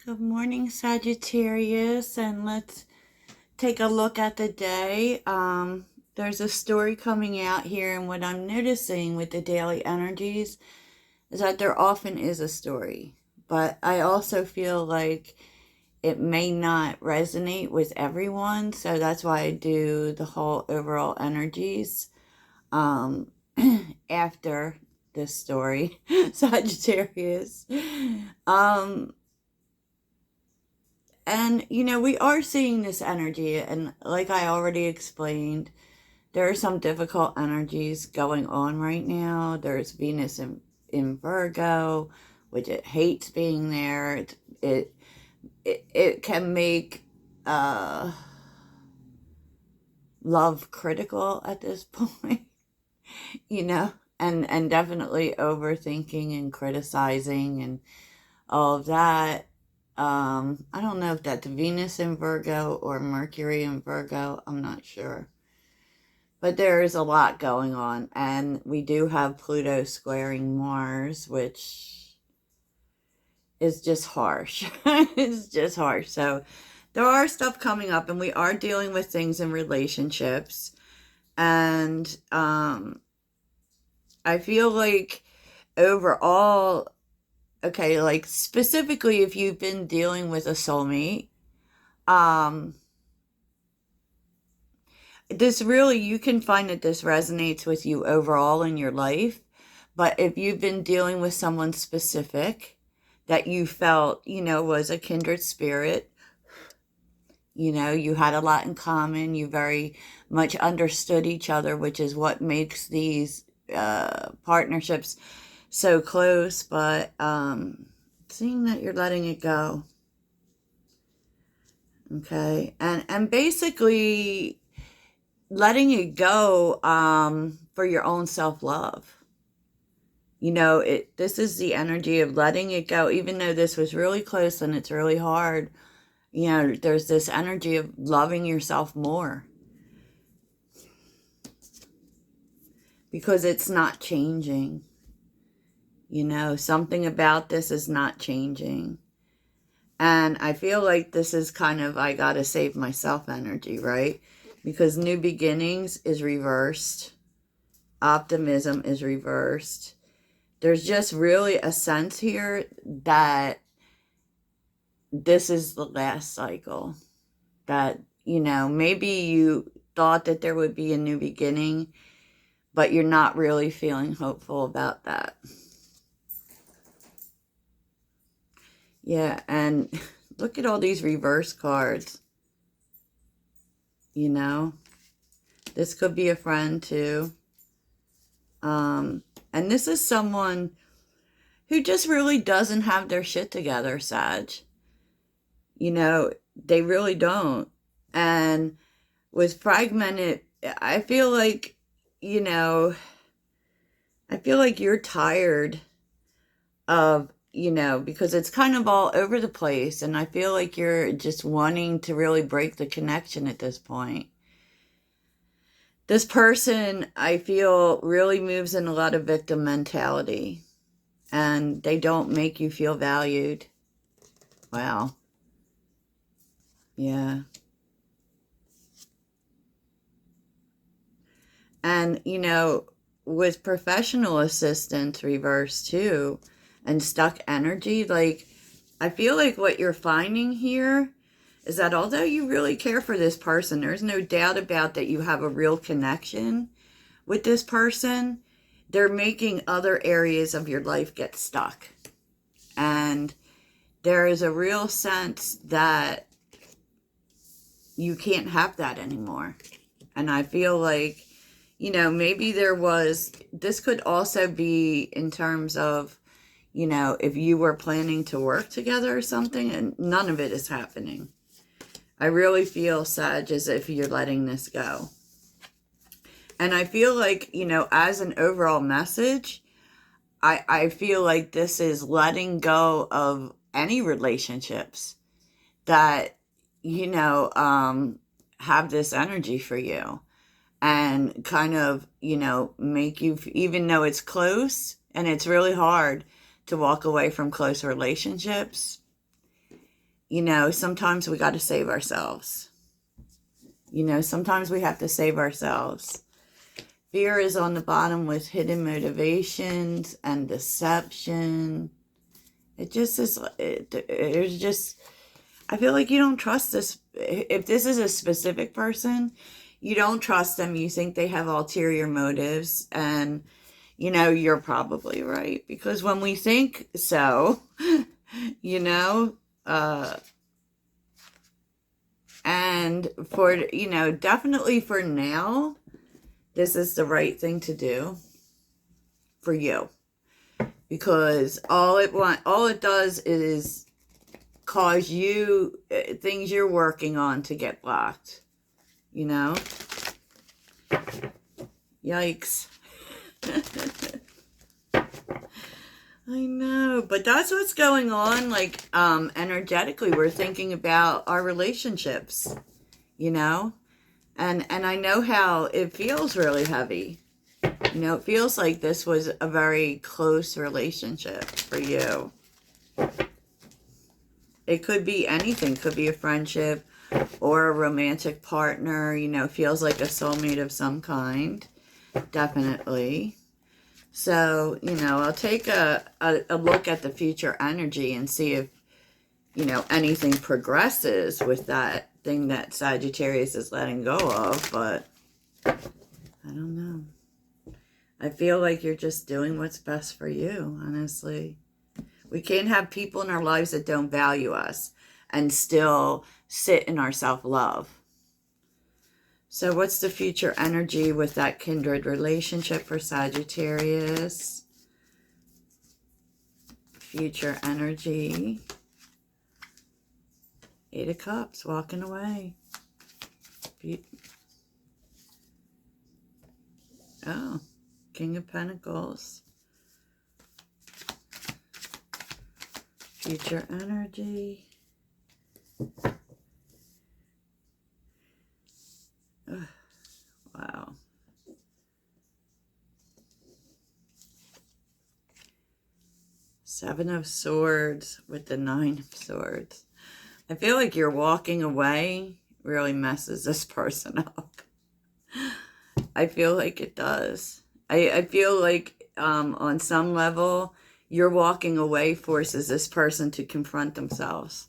Good morning, Sagittarius, and let's take a look at the day. There's a story coming out here, and what I'm noticing with the daily energies is that there often is a story, but I also feel like it may not resonate with everyone, so that's why I do the whole overall energies um, after this story, Sagittarius. Um, And, we are seeing this energy, and like I already explained, there are some difficult energies going on right now. There's Venus in Virgo, which it hates being there. It can make uh, love critical at this point, you know, and definitely overthinking and criticizing and all of that. I don't know if that's Venus in Virgo or Mercury in Virgo. I'm not sure. But there is a lot going on. And we do have Pluto squaring Mars, which is just harsh. It's just harsh. So there are stuff coming up, and we are dealing with things in relationships. And I feel like overall, okay, like specifically if you've been dealing with a soulmate, um, this really, you can find that this resonates with you overall in your life. But if you've been dealing with someone specific that you felt, was a kindred spirit, you had a lot in common, you very much understood each other, which is what makes these partnerships so close. But seeing that you're letting it go. Okay. And basically letting it go for your own self-love. This is the energy of letting it go, even though this was really close and it's really hard. There's this energy of loving yourself more because it's not changing. Something about this is not changing. And I feel like this is kind of, I gotta save myself energy, right? Because new beginnings is reversed. Optimism is reversed. There's just really a sense here that this is the last cycle. That, maybe you thought that there would be a new beginning, but you're not really feeling hopeful about that. Yeah, and look at all these reverse cards. This could be a friend too. And this is someone who just really doesn't have their shit together, Sag. They really don't. And with fragmented, I feel like, you're tired of, because it's kind of all over the place. And I feel like you're just wanting to really break the connection at this point. This person, I feel, really moves in a lot of victim mentality. And they don't make you feel valued. Wow. Yeah. And, with professional assistance reversed too, and stuck energy, like, I feel like what you're finding here is that although you really care for this person, there's no doubt about that you have a real connection with this person, they're making other areas of your life get stuck. And there is a real sense that you can't have that anymore. And I feel like, maybe this could also be in terms of, if you were planning to work together or something, and none of it is happening. I really feel, Sag, as if you're letting this go. And I feel like, as an overall message, I feel like this is letting go of any relationships that, have this energy for you. And kind of, make you, even though it's close and it's really hard to walk away from close relationships, you know, sometimes we got to save ourselves. You know, sometimes we have to save ourselves. Fear is on the bottom with hidden motivations and deception. It just is, there's just, I feel like you don't trust this. If this is a specific person, you don't trust them. You think they have ulterior motives. And, you know, you're probably right. Because when we think so, you know, and for, you know, definitely for now, this is the right thing to do for you. Because all it does is cause you things you're working on to get blocked. You know? Yikes. I know, but that's what's going on. Like, energetically, we're thinking about our relationships, you know? And I know how it feels really heavy. You know, it feels like this was a very close relationship for you. It could be anything. It could be a friendship or a romantic partner. You know, feels like a soulmate of some kind. Definitely. So, you know, I'll take a look at the future energy and see if, you know, anything progresses with that thing that Sagittarius is letting go of. But I don't know. I feel like you're just doing what's best for you, honestly. We can't have people in our lives that don't value us and still sit in our self-love. So what's the future energy with that kindred relationship for Sagittarius? Future energy. 8 of Cups, walking away. Oh, King of Pentacles. Future energy. Ugh, wow. Seven of Swords with the 9 of Swords. I feel like you're walking away really messes this person up. I feel like it does. I feel like on some level, your walking away forces this person to confront themselves.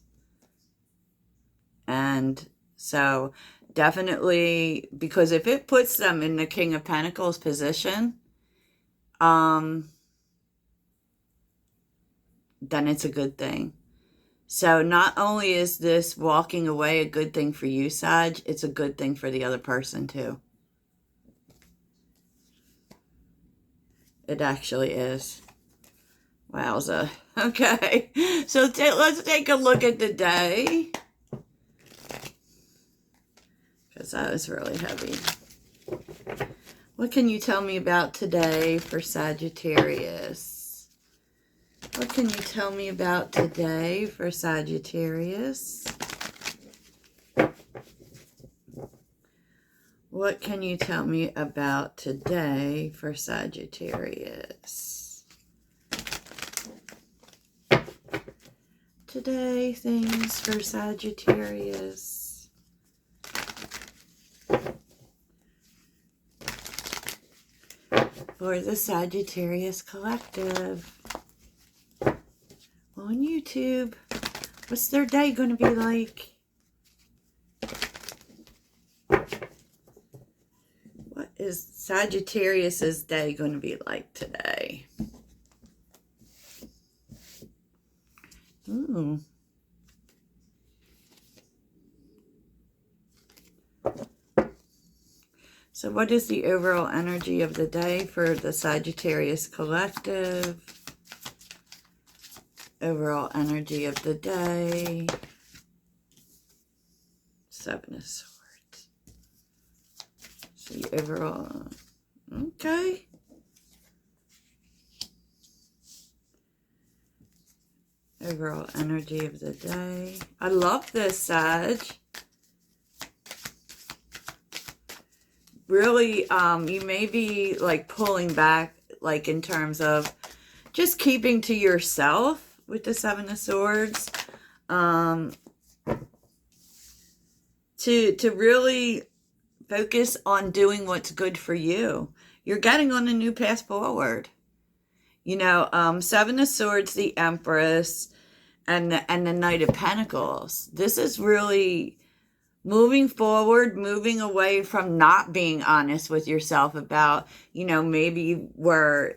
And so definitely, because if it puts them in the King of Pentacles position, then it's a good thing. So not only is this walking away a good thing for you, Sag, it's a good thing for the other person too. It actually is. Wowza. Okay. So let's take a look at the day. Because that was really heavy. What can you tell me about today for Sagittarius? What can you tell me about today for Sagittarius? What can you tell me about today for Sagittarius? Today, things for Sagittarius. For the Sagittarius Collective. On YouTube. What's their day going to be like? What is Sagittarius's day going to be like today? Ooh. So what is the overall energy of the day for the Sagittarius Collective? Overall energy of the day. 7 of Swords. So the overall, okay. Overall energy of the day. I love this, Sag. Really, you may be like pulling back, like in terms of just keeping to yourself with the 7 of Swords. to really focus on doing what's good for you. You're getting on a new path forward. You know, Seven of Swords, the Empress, and the Knight of Pentacles. This is really moving forward, moving away from not being honest with yourself about, you know, maybe were,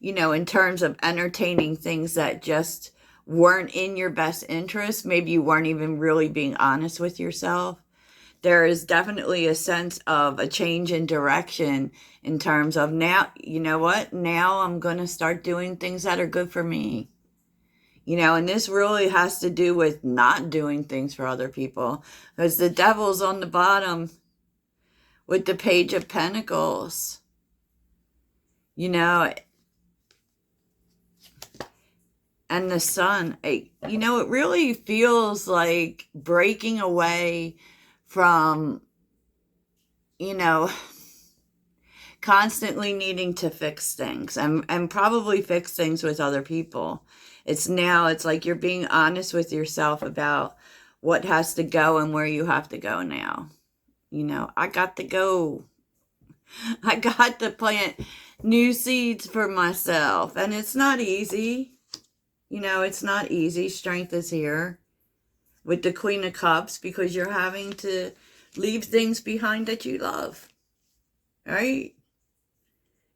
you know, in terms of entertaining things that just weren't in your best interest. Maybe you weren't even really being honest with yourself. There is definitely a sense of a change in direction in terms of now, you know what? Now I'm going to start doing things that are good for me. You know, and this really has to do with not doing things for other people. Because the devil's on the bottom with the Page of Pentacles. You know, and the Sun. You know, it really feels like breaking away from, you know, constantly needing to fix things and probably fix things with other people. It's like you're being honest with yourself about what has to go and where you have to go now. You know, I got to go. I got to plant new seeds for myself. And it's not easy. You know, it's not easy. Strength is here with the Queen of Cups because you're having to leave things behind that you love. Right?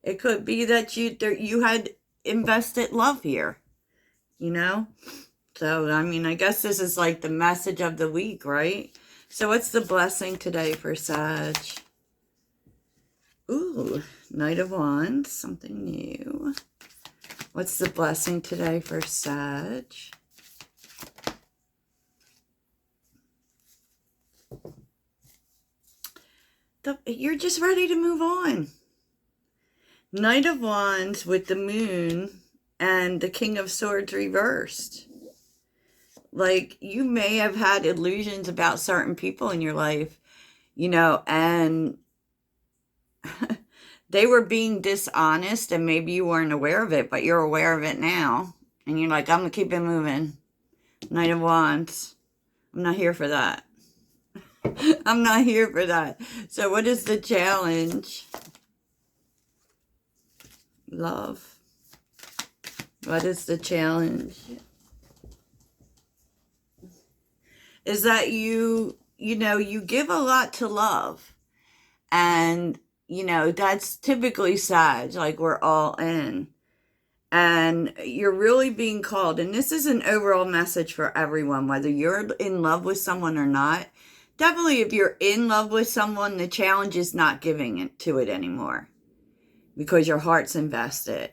It could be that you had invested love here. You know? So, I mean, I guess this is like the message of the week, right? So, what's the blessing today for Sag? Ooh, Knight of Wands, something new. What's the blessing today for Sag? You're just ready to move on. Knight of Wands with the Moon and the King of Swords reversed. Like, you may have had illusions about certain people in your life, you know, and they were being dishonest and maybe you weren't aware of it, but you're aware of it now. And you're like, I'm going to keep it moving. Knight of Wands. I'm not here for that. I'm not here for that. So what is the challenge? Love. What is the challenge? Is that you know, you give a lot to love. And, you know, that's typically Sag, like we're all in. And you're really being called. And this is an overall message for everyone, whether you're in love with someone or not. Definitely if you're in love with someone, the challenge is not giving it to it anymore because your heart's invested.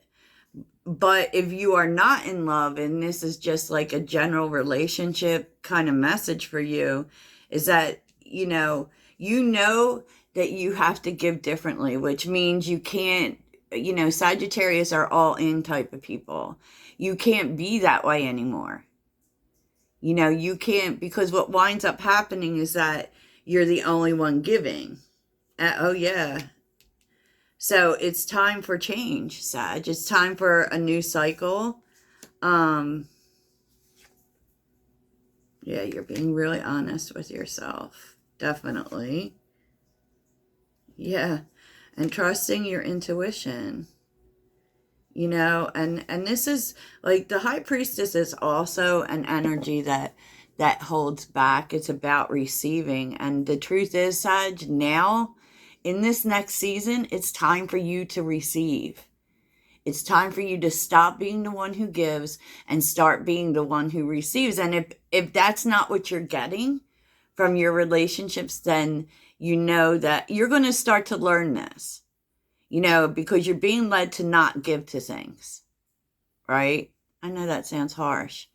But if you are not in love, and this is just like a general relationship kind of message for you, is that, you know that you have to give differently, which means you can't, you know, Sagittarius are all in type of people. You can't be that way anymore. You know, you can't, because what winds up happening is that you're the only one giving. Oh, yeah. So it's time for change, Sag. It's time for a new cycle. Yeah, you're being really honest with yourself. Definitely. Yeah. And trusting your intuition. You know, and this is like the High Priestess is also an energy that holds back. It's about receiving. And the truth is, Sag, now in this next season, it's time for you to receive. It's time for you to stop being the one who gives and start being the one who receives. And if that's not what you're getting from your relationships, then you know that you're going to start to learn this, you know, because you're being led to not give to things, right? I know that sounds harsh,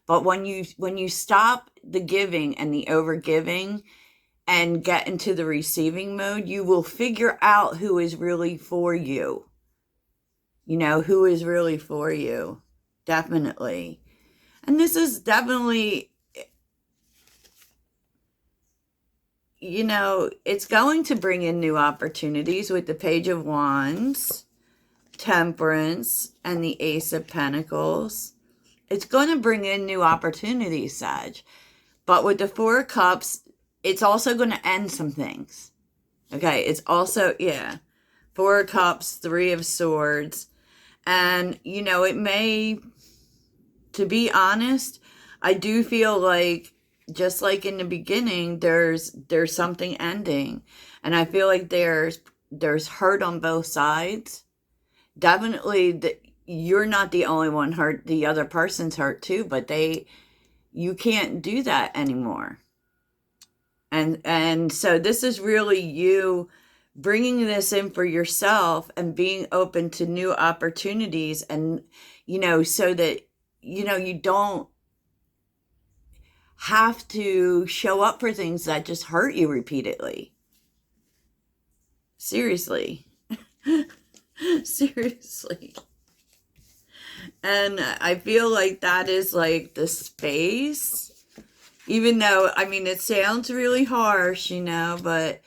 but when you stop the giving and the overgiving and get into the receiving mode, you will figure out who is really for you. You know, who is really for you. Definitely. And this is definitely, you know, it's going to bring in new opportunities with the Page of Wands, Temperance, and the Ace of Pentacles. It's going to bring in new opportunities, Sag. But with the Four of Cups, it's also going to end some things. Okay, it's also, yeah, 4 of Cups, 3 of Swords. And, it may, to be honest, I do feel like, just like in the beginning, there's something ending. And I feel like there's hurt on both sides. Definitely, you're not the only one hurt. The other person's hurt too, but you can't do that anymore. And so this is really you bringing this in for yourself and being open to new opportunities, and so that you don't have to show up for things that just hurt you repeatedly. Seriously. Seriously. And I feel like that is like the space. Even though, I mean, it sounds really harsh, but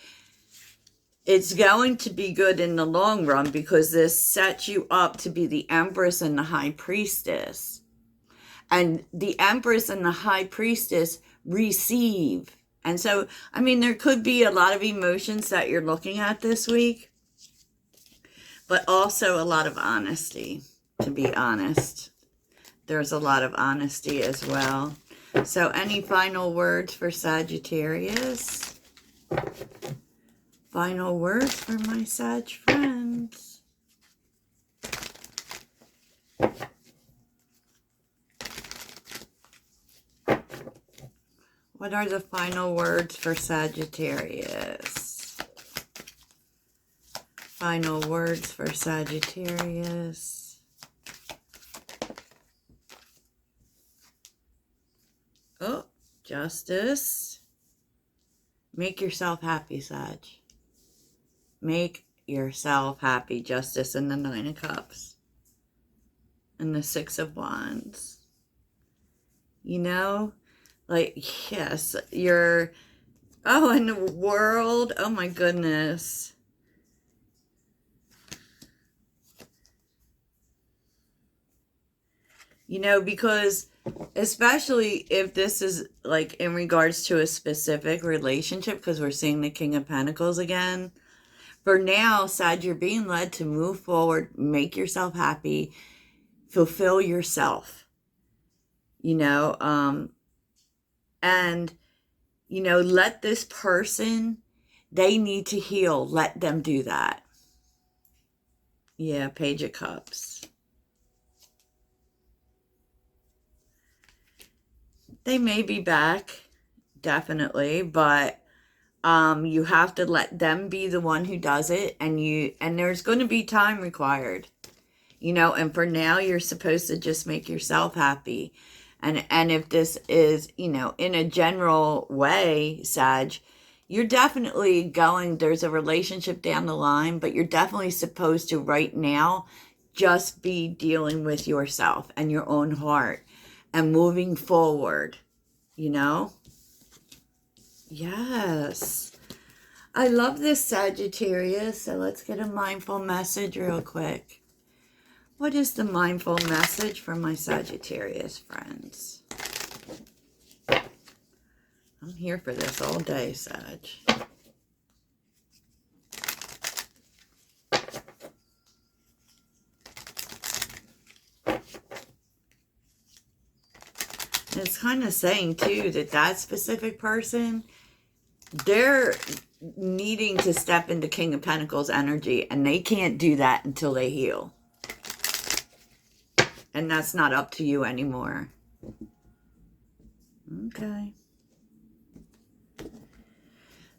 it's going to be good in the long run, because this sets you up to be the Empress and the High Priestess. And the Empress and the High Priestess receive. And so, I mean, there could be a lot of emotions that you're looking at this week, but also a lot of honesty, to be honest. There's a lot of honesty as well. So any final words for Sagittarius? Final words for my Sag friends. What are the final words for Sagittarius? Final words for Sagittarius. Oh, Justice. Make yourself happy, Sag. Make yourself happy. Justice and the 9 of Cups. And the 6 of Wands. Like, yes, you're... Oh, and the World. Oh, my goodness. Because... especially if this is like in regards to a specific relationship, because we're seeing the King of Pentacles again. For now, Sag, you're being led to move forward, make yourself happy, fulfill yourself, and, let this person, they need to heal. Let them do that. Yeah, Page of Cups. They may be back, definitely, but you have to let them be the one who does it, and there's going to be time required, and for now you're supposed to just make yourself happy. And if this is, in a general way, Sag, you're definitely there's a relationship down the line, but you're definitely supposed to right now just be dealing with yourself and your own heart. And moving forward, Yes. I love this, Sagittarius. So let's get a mindful message real quick. What is the mindful message for my Sagittarius friends? I'm here for this all day, Sag. It's kind of saying, too, that specific person, they're needing to step into King of Pentacles energy, and they can't do that until they heal. And that's not up to you anymore. Okay.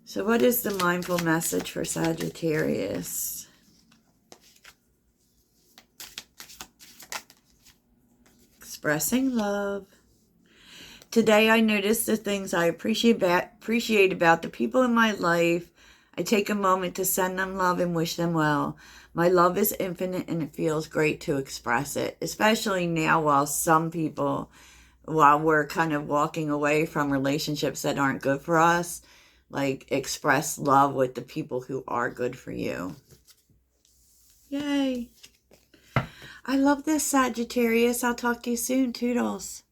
So what is the mindful message for Sagittarius? Expressing love. Today I noticed the things I appreciate about the people in my life. I take a moment to send them love and wish them well. My love is infinite, and it feels great to express it, especially now while we're kind of walking away from relationships that aren't good for us, like express love with the people who are good for you. Yay. I love this, Sagittarius. I'll talk to you soon. Toodles.